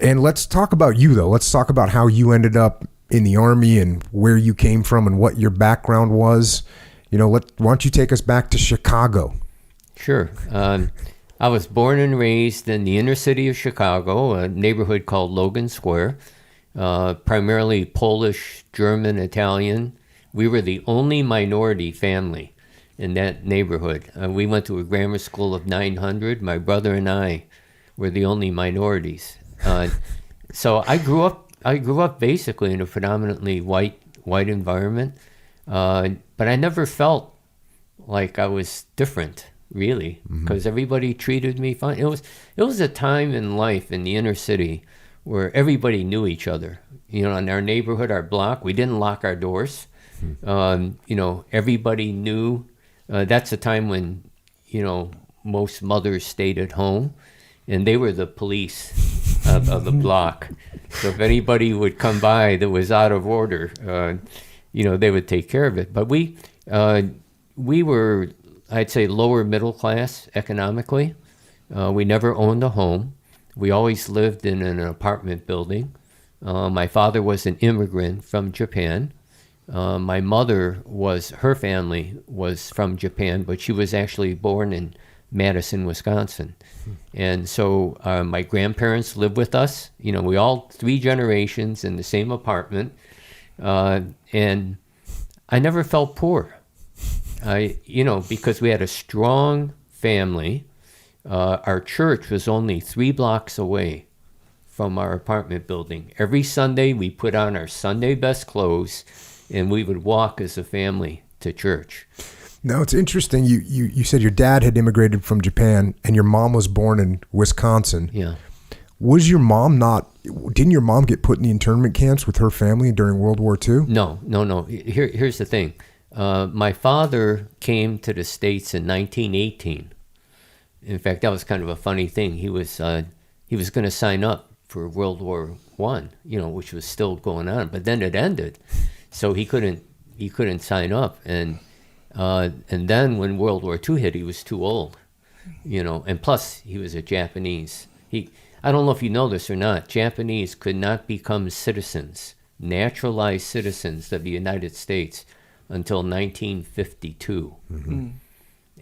And let's talk about you, though. Let's talk about how you ended up in the Army and where you came from and what your background was. Why don't you take us back to Chicago? Sure. I was born and raised in the inner city of Chicago, a neighborhood called Logan Square, primarily Polish, German, Italian. We were the only minority family in that neighborhood. We went to a grammar school of 900. My brother and I were the only minorities. So I grew up basically in a predominantly white environment, but I never felt like I was different, really, because everybody treated me fine. It was a time in life in the inner city where everybody knew each other. In our neighborhood, our block, we didn't lock our doors. Everybody knew. That's a time when, most mothers stayed at home, and they were the police of the block. So if anybody would come by that was out of order, they would take care of it. But we were, I'd say, lower middle class economically. We never owned a home. We always lived in an apartment building. My father was an immigrant from Japan. My mother her family was from Japan, but she was actually born in Madison, Wisconsin. And so my grandparents lived with us. We all 3 generations in the same apartment. And I never felt poor. Because we had a strong family. Our church was only 3 blocks away from our apartment building. Every Sunday, we put on our Sunday best clothes, and we would walk as a family to church. Now, it's interesting. You said your dad had immigrated from Japan, and your mom was born in Wisconsin. Yeah. Was your mom didn't your mom get put in the internment camps with her family during World War II? No. Here's the thing. My father came to the States in 1918. In fact, that was kind of a funny thing. He was going to sign up for World War I, which was still going on, but then it ended, so he couldn't sign up. And then when World War II hit, he was too old, and plus he was a Japanese. I don't know if you know this or not. Japanese could not become citizens, naturalized citizens of the United States until 1952.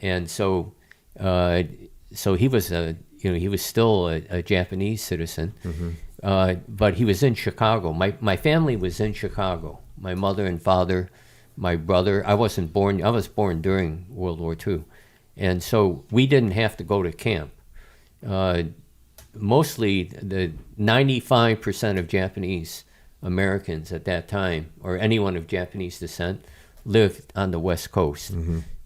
And so he was he was still a Japanese citizen, but he was in Chicago. My family was in Chicago. My mother and father, my brother. I was born during World War II, and so we didn't have to go to camp. Mostly the 95% of Japanese Americans at that time, or anyone of Japanese descent, lived on the West Coast,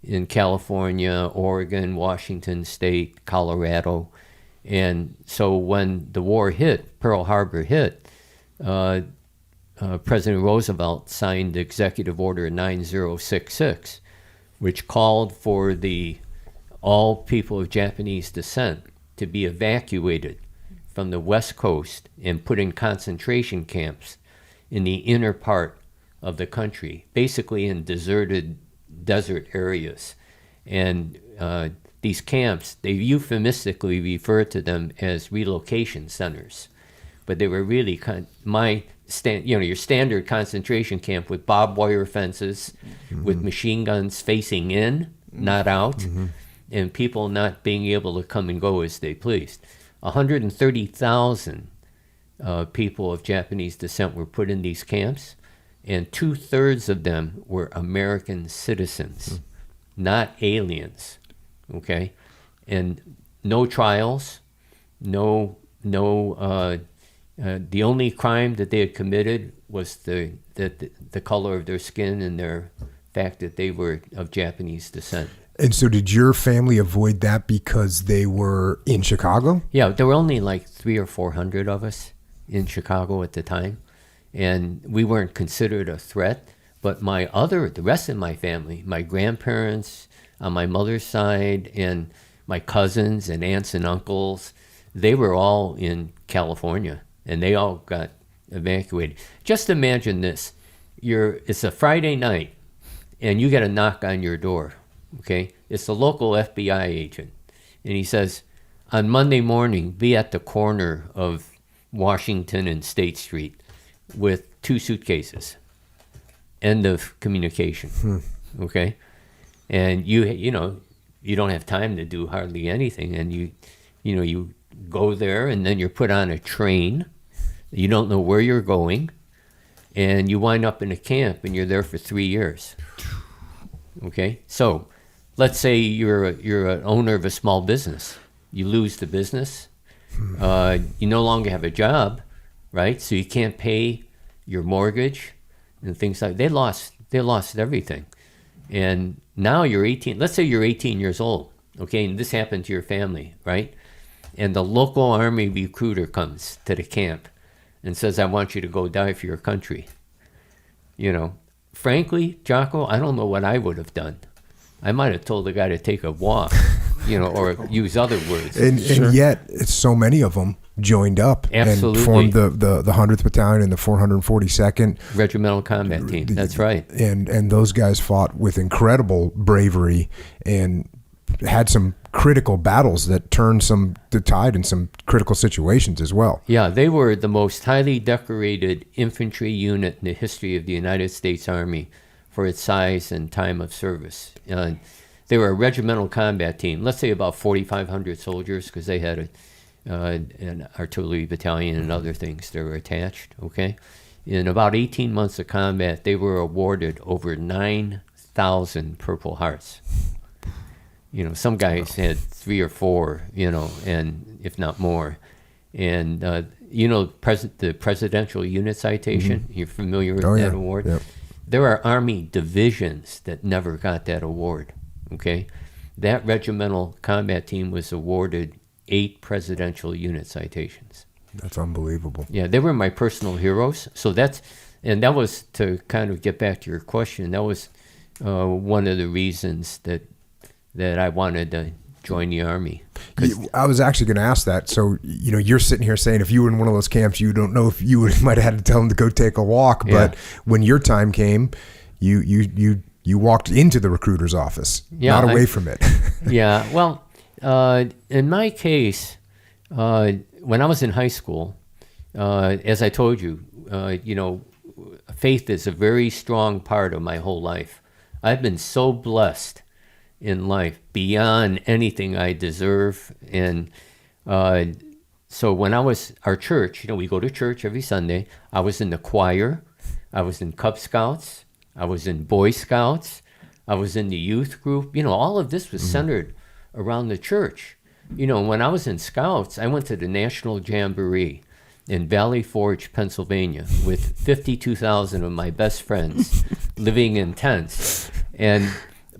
in California, Oregon, Washington State, Colorado. And so when the war hit, Pearl Harbor hit, President Roosevelt signed Executive Order 9066, which called for all people of Japanese descent to be evacuated from the West Coast and put in concentration camps in the inner part of the country, basically in deserted desert areas. And these camps, they euphemistically refer to them as relocation centers, but they were really your standard concentration camp with barbed wire fences, with machine guns facing in, not out, and people not being able to come and go as they pleased. 130,000 people of Japanese descent were put in these camps, and 2/3 of them were American citizens, not aliens. Okay, and no trials, the only crime that they had committed was the color of their skin and their fact that they were of Japanese descent. And so did your family avoid that because they were in Chicago? Yeah, there were only like 300 or 400 of us in Chicago at the time, and we weren't considered a threat. But the rest of my family, my grandparents on my mother's side, and my cousins and aunts and uncles, they were all in California, and they all got evacuated. Just imagine this. It's a Friday night, and you get a knock on your door, okay? It's the local FBI agent, and he says, on Monday morning, be at the corner of Washington and State Street with 2 suitcases. End of communication. Okay? And you don't have time to do hardly anything, and you go there, and then you're put on a train. You don't know where you're going, and you wind up in a camp, and you're there for 3 years. Okay? So let's say you're an owner of a small business. You lose the business. You no longer have a job, right? So you can't pay your mortgage and things like that. They lost everything. And now you're 18. Let's say you're 18 years old, okay? And this happened to your family, right? And the local Army recruiter comes to the camp and says, I want you to go die for your country. Frankly, Jocko, I don't know what I would have done. I might have told the guy to take a walk, or use other words. And yet, it's so many of them joined up Absolutely. and formed the 100th Battalion and the 442nd Regimental Combat Team. That's right. And those guys fought with incredible bravery and had some critical battles that turned the tide in some critical situations as well. Yeah, they were the most highly decorated infantry unit in the history of the United States Army for its size and time of service. They were a regimental combat team, let's say about 4,500 soldiers, because they had an artillery battalion and other things that were attached, okay? In about 18 months of combat, they were awarded over 9,000 Purple Hearts. Some guys had 3 or 4, and if not more. And, the Presidential Unit Citation, You're familiar with that award? Yep. There are Army divisions that never got that award, okay? That regimental combat team was awarded 8 Presidential Unit Citations. That's unbelievable. Yeah, they were my personal heroes. So that was to kind of get back to your question. That was one of the reasons that I wanted to join the Army. I was actually going to ask that. So, you're sitting here saying if you were in one of those camps, you don't know if you might have had to tell them to go take a walk. Yeah. But when your time came, you walked into the recruiter's office, not away from it. Yeah. Well, in my case, when I was in high school, as I told you, faith is a very strong part of my whole life. I've been so blessed in life beyond anything I deserve. And so when I was, our church, we go to church every Sunday. I was in the choir. I was in Cub Scouts. I was in Boy Scouts. I was in the youth group. All of this was centered around the church. When I was in Scouts, I went to the National Jamboree in Valley Forge, Pennsylvania, with 52,000 of my best friends living in tents.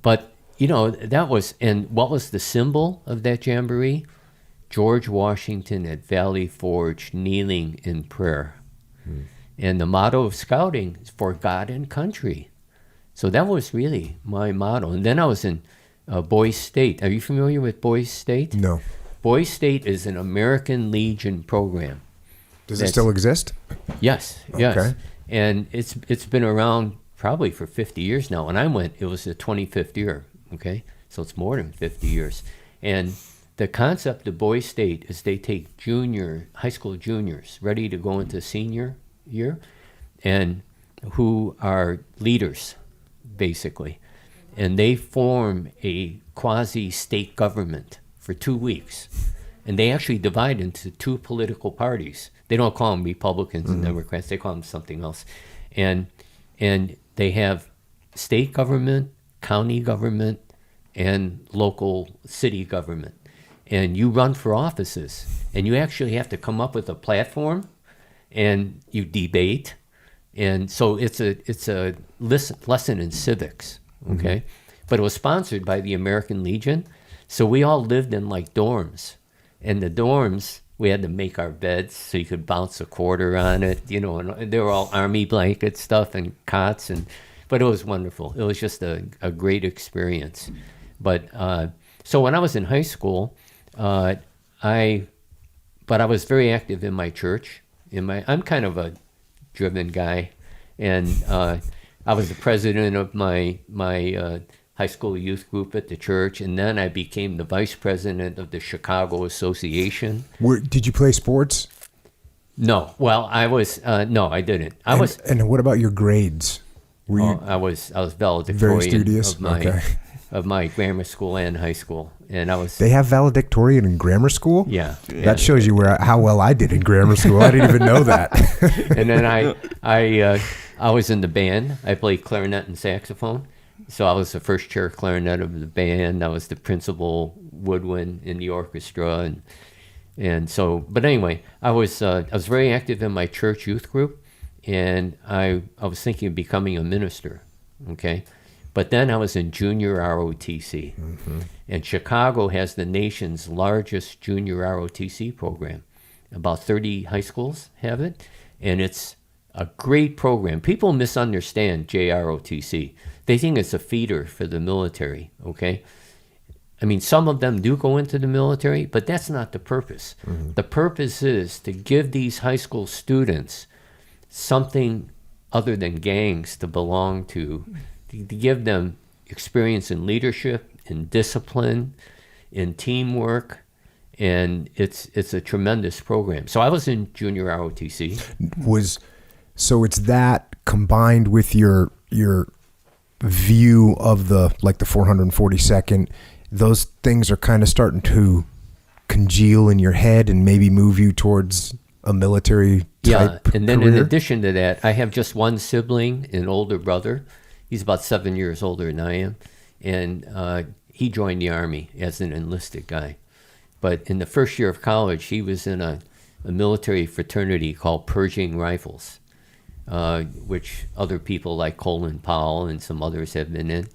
But that was, and what was the symbol of that jamboree? George Washington at Valley Forge kneeling in prayer. And the motto of scouting is for God and country. So that was really my motto. And then I was in Boys State. Are you familiar with Boys State? No. Boys State is an American Legion program. Does it still exist? Yes. Okay. And it's been around probably for 50 years now. When I went, it was the 25th year. Okay, so it's more than 50 years. And the concept of Boys State is they take high school juniors ready to go into senior year and who are leaders, basically. And they form a quasi-state government for 2 weeks. And they actually divide into 2 political parties. They don't call them Republicans and Democrats. They call them something else. And they have state government, county government, and local city government. And you run for offices, and you actually have to come up with a platform, and you debate. And so it's a lesson in civics, okay? But it was sponsored by the American Legion, so we all lived in like dorms. And the dorms, we had to make our beds so you could bounce a quarter on it, and they were all Army blanket stuff and cots, but it was wonderful. It was just a great experience. But so when I was in high school, I was very active in my church. I'm kind of a driven guy, and I was the president of my high school youth group at the church, and then I became the vice president of the Chicago Association. Did you play sports? No. Well, I was no, I didn't. And what about your grades? Were you I was valedictorian very studious? of my grammar school and high school, and I was. They have valedictorian in grammar school? Yeah. That shows you how well I did in grammar school. I didn't even know that. And then I was in the band. I played clarinet and saxophone. So I was the first chair clarinet of the band. I was the principal woodwind in the orchestra, and so. But anyway, I was very active in my church youth group, and I was thinking of becoming a minister. Okay, but then I was in junior ROTC, and Chicago has the nation's largest junior ROTC program. About 30 high schools have it, and it's a great program. People misunderstand JROTC. They think it's a feeder for the military, okay? I mean, some of them do go into the military, but that's not the purpose. The purpose is to give these high school students something other than gangs to belong to give them experience in leadership, in discipline, in teamwork, and it's a tremendous program. So I was in junior ROTC. So it's that combined with your view of the 442nd, those things are kind of starting to congeal in your head and maybe move you towards a military type and then career? In addition to that, I have just one sibling, an older brother. He's about 7 years older than I am, and he joined the Army as an enlisted guy. But in the first year of college, he was in a military fraternity called Pershing Rifles, which other people like Colin Powell and some others have been in,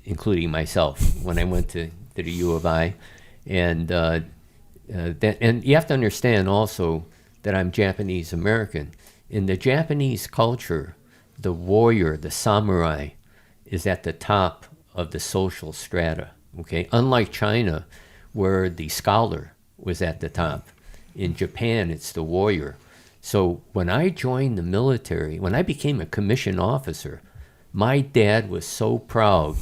including myself when I went to the U of I. And and you have to understand also that I'm Japanese American. In the Japanese culture, the warrior, the samurai, is at the top of the social strata. Okay, unlike China, where the scholar was at the top. In Japan, it's the warrior. So when I joined the military, when I became a commissioned officer, my dad was so proud.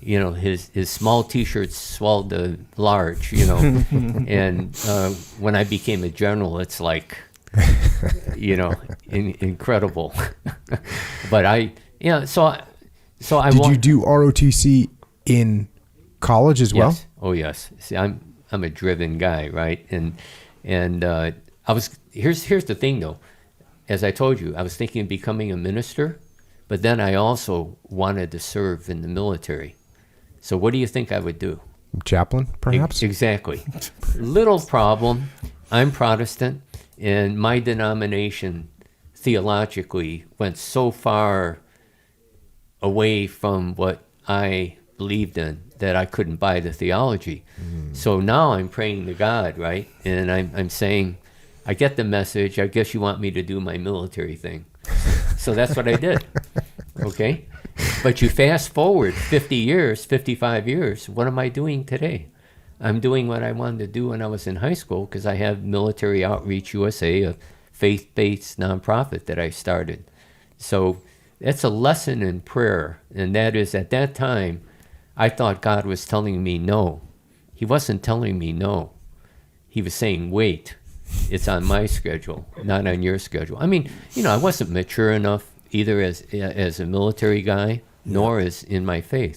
You know, his small T-shirts swelled to large, you know. And when I became a general, it's like, you know, incredible. But Did you do ROTC in college as well? Yes. Oh, yes. See, I'm a driven guy, right? And I was here's the thing though. As I told you, I was thinking of becoming a minister, but then I also wanted to serve in the military. So what do you think I would do? Chaplain, perhaps? Exactly. Little problem. I'm Protestant, and my denomination theologically went so far away from what I believed in that I couldn't buy the theology. So now I'm praying to God, right? And I'm saying, I get the message. I guess you want me to do my military thing. So that's what I did. Okay? But you fast forward 50 years, 55 years, what am I doing today? I'm doing what I wanted to do when I was in high school because I have Military Outreach USA, a faith-based nonprofit that I started. So that's a lesson in prayer, and that is at that time, I thought God was telling me no. He wasn't telling me no. He was saying, wait, it's on my schedule, not on your schedule. I mean, you know, I wasn't mature enough either as a military guy, nor as in my faith.